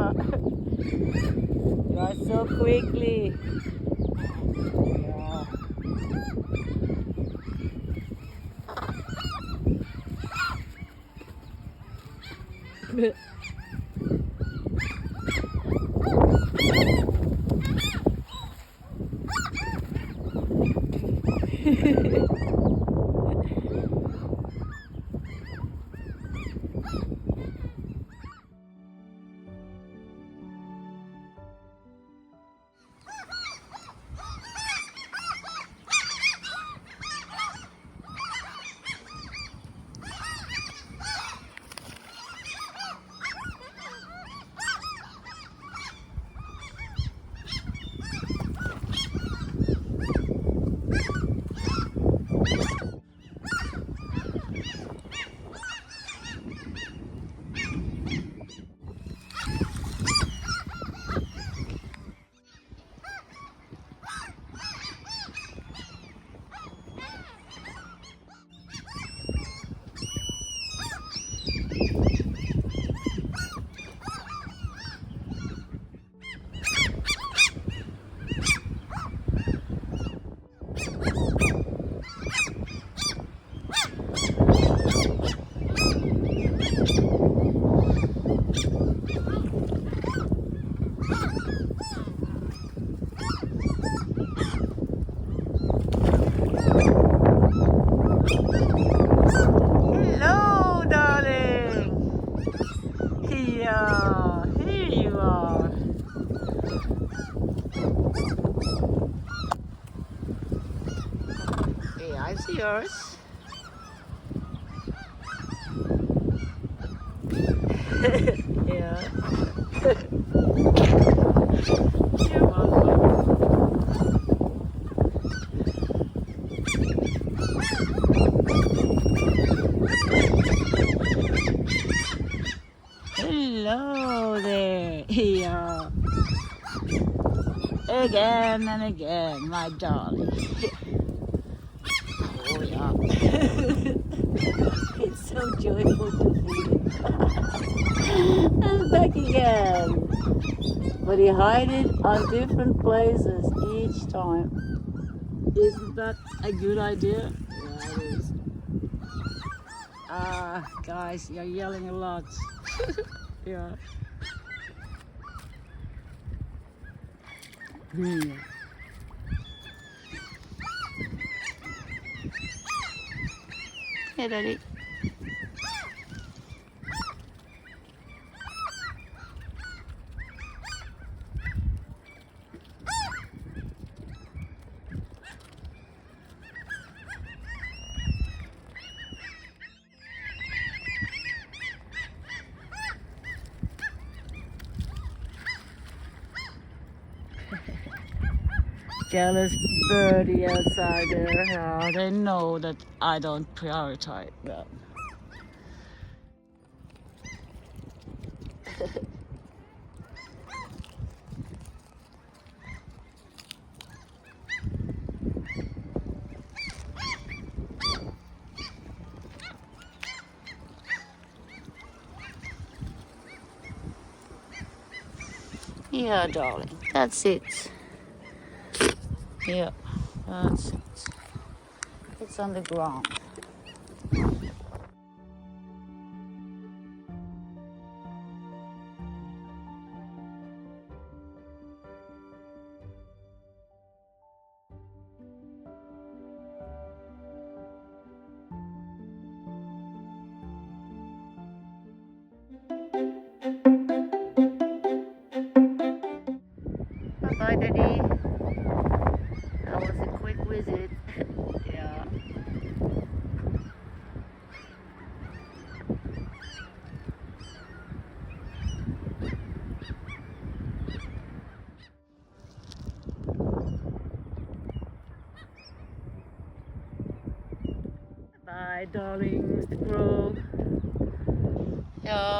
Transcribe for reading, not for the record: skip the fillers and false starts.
You are so quickly. Yeah. Hello, darling. Yeah, here you are. Hey, I see yours. Yeah. You're welcome. Hello there. Yeah. Again and again, my darling. Oh yeah. It's so joyful to see it. I'm back again. But he hide it on different places each time. Isn't that a good idea? Yeah, it is. Guys, you're yelling a lot. Yeah. Hey, Daddy. Jealous birdie outside there. Yeah, they know that I don't prioritize them. Yeah, darling, that's it. Yeah, that's it. It's on the ground. Bye-bye, Daddy. That was a quick visit. Yeah. Bye, darling, Mr. Crow. Ja.